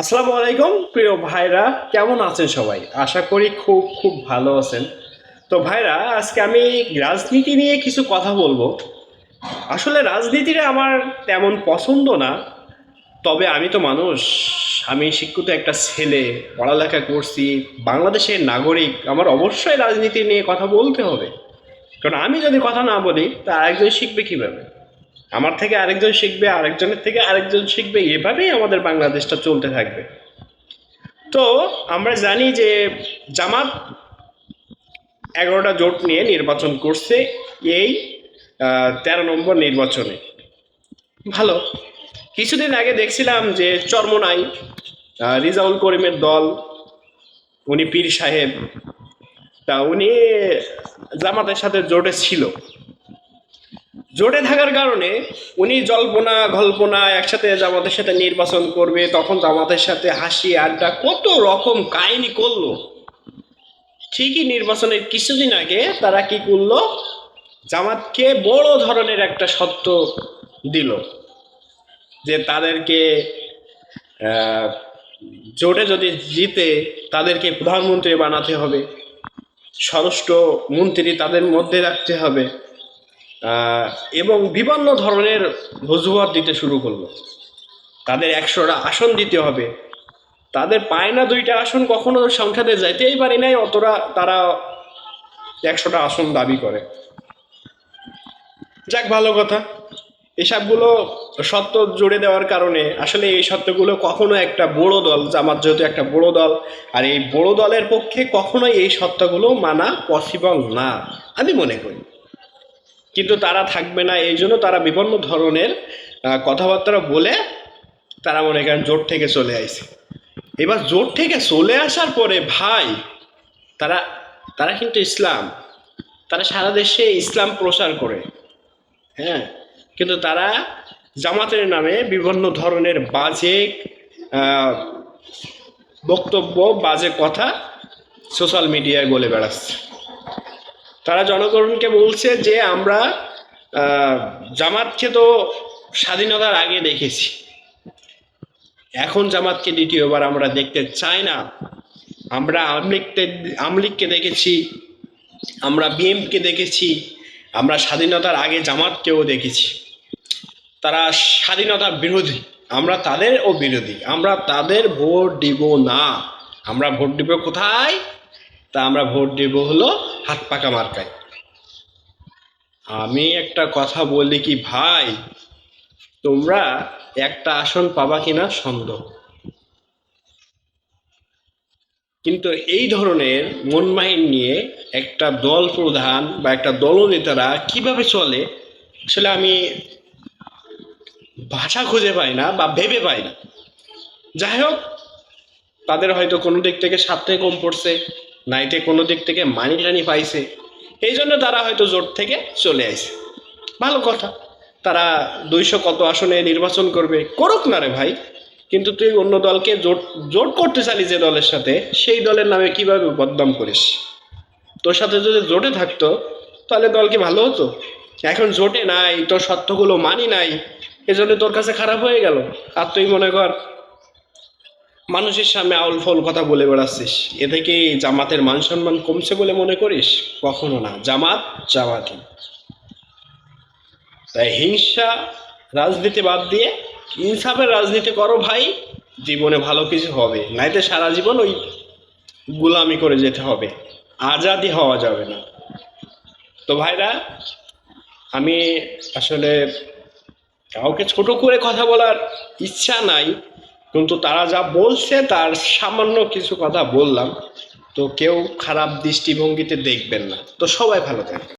আসসালামু আলাইকুম প্রিয় ভাইরা, কেমন আছেন সবাই? আশা করি খুব খুব ভালো আছেন। তো ভাইরা, আজকে আমি রাজনীতি নিয়ে কিছু কথা বলবো। আসলে রাজনীতিটা আমার তেমন পছন্দ না, তবে আমি তো মানুষ, আমি শিক্ষিত একটা ছেলে, পড়ালেখা করছি, বাংলাদেশের নাগরিক, আমার অবশ্যই রাজনীতি নিয়ে কথা বলতে হবে। কারণ আমি যদি কথা না বলি তা আরেকজন শিখবে কিভাবে? আমার থেকে আরেকজন শিখবে, আরেকজনের থেকে আরেকজন শিখবে, এভাবেই আমাদের বাংলাদেশটা চলতে থাকবে। তো আমরা জানি যে জামাত 11টা জোট নিয়ে নির্বাচন করছে এই 13 নম্বর নির্বাচনে। ভালো। কিছুদিন আগে দেখছিলাম যে চরমোনাই রিজাউল করিমের দল, উনি পীর সাহেব, তা উনি জামাতের সাথে জোটে ছিল। জোটে থাকার কারণে উনি জল্পনা কল্পনা একসাথে জামাতের সাথে নির্বাচন করবে, তখন জামাতের সাথে হাসি আড্ডা কত রকম কাহিনী করলো। ঠিকই নির্বাচনের কিছুদিন আগে তারা কি করলো, জামাতকে বড় ধরনের একটা শর্ত দিল যে তাদেরকে জোটে যদি জিতে তাদেরকে প্রধানমন্ত্রী বানাতে হবে, স্বরাষ্ট্র মন্ত্রী তাদের মধ্যে রাখতে হবে, এবং বিভিন্ন ধরনের অজুহাত দিতে শুরু করলো। তাদের 100টা আসন দিতে হবে। তাদের পায় না 2টা আসন, কখনো সংসদে যাইতেই পারি নাই, অতটা তারা 100টা আসন দাবি করে। যাক, ভালো কথা। এসবগুলো সত্য জুড়ে দেওয়ার কারণে আসলে এই সত্যগুলো কখনো একটা বড় দল, জামাত যেহেতু একটা বড় দল, আর এই বড় দলের পক্ষে কখনোই এই সত্যগুলো মানা পসিবল না আমি মনে করি। কিন্তু তারা থাকবে না, এই জন্য তারা বিভিন্ন ধরনের কথাবার্তা বলে তারা মনে করেন জোট থেকে চলে আসে। এবার জোট থেকে চলে আসার পরে ভাই, তারা তারা কিন্তু তারা সারা দেশে ইসলাম প্রচার করে। হ্যাঁ, কিন্তু তারা জামাতের নামে বিভিন্ন ধরনের বাজে বক্তব্য, বাজে কথা সোশ্যাল মিডিয়ায় বলে বেড়াচ্ছে। তারা জনগণকে বলছে যে আমরা জামাতকে তো স্বাধীনতার আগে দেখেছি, এখন জামাতকে দ্বিতীয়বার আমরা দেখতে চাই না। আমরা আমলিগকে দেখেছি, আমরা বিএমকে দেখেছি, আমরা স্বাধীনতার আগে জামাতকেও দেখেছি। তারা স্বাধীনতার বিরোধী, আমরা তাদেরও বিরোধী, আমরা তাদের ভোট দিব না। আমরা ভোট দিব কোথায়? তা আমরা ভোট দিব হলো হাত পাকা মার্কায়। আমি একটা কথা বলি কি ভাই, তোমরা একটা আসন পাবা কিনা সন্দেহ। কিন্তু এই ধরনের মনমাইন নিয়ে একটা দল প্রধান বা একটা দলনেতারা কিভাবে চলে, আসলে আমি ভাষা খুঁজে পাই না বা ভেবে পাই না। যাই হোক, তাদের হয়তো কোনো দিক থেকে স্বার্থে কম পড়ছে, নাইতে কোনো দিক থেকে মানি টানি পাইছে, এই জন্য তারা হয়তো জোট থেকে চলে আসে। ভালো কথা, তারা 200 কত আসনে নির্বাচন করবে, করুক না রে ভাই। কিন্তু তুই অন্য দলকে জোট জোট করতে চালি যে দলের সাথে, সেই দলের নামে কিভাবে বদনাম করিস? তোর সাথে যদি জোটে থাকতো তাহলে দল কি ভালো হতো? এখন জোটে নাই, তোর সত্যগুলো মানি নাই, এজন্য তোর কাছে খারাপ হয়ে গেল। আর তুই মনে কর মানুষের সামনে আউল ফাউল কথা বলে বেড়াচ্ছিস, এ থেকে জামাতের মান সম্মান কমছে বলে মনে করিস? কখনো না, জামাত জামাতই। তাই হিংসা রাজনীতি বাদ দিয়ে ইনসাফের রাজনীতি করো ভাই, জীবনে ভালো কিছু হবে। নাইতে সারা জীবন ওই গোলামি করে যেতে হবে, আজাদি হওয়া যাবে না। তো ভাইরা, আমি আসলে কাউকে ছোট করে কথা বলার ইচ্ছা নাই, কিন্তু তারা যা বলছে তার সামান্য কিছু কথা বললাম। তো কেউ খারাপ দৃষ্টিভঙ্গিতে দেখবেন না। তো সবাই ভালো থাকবে।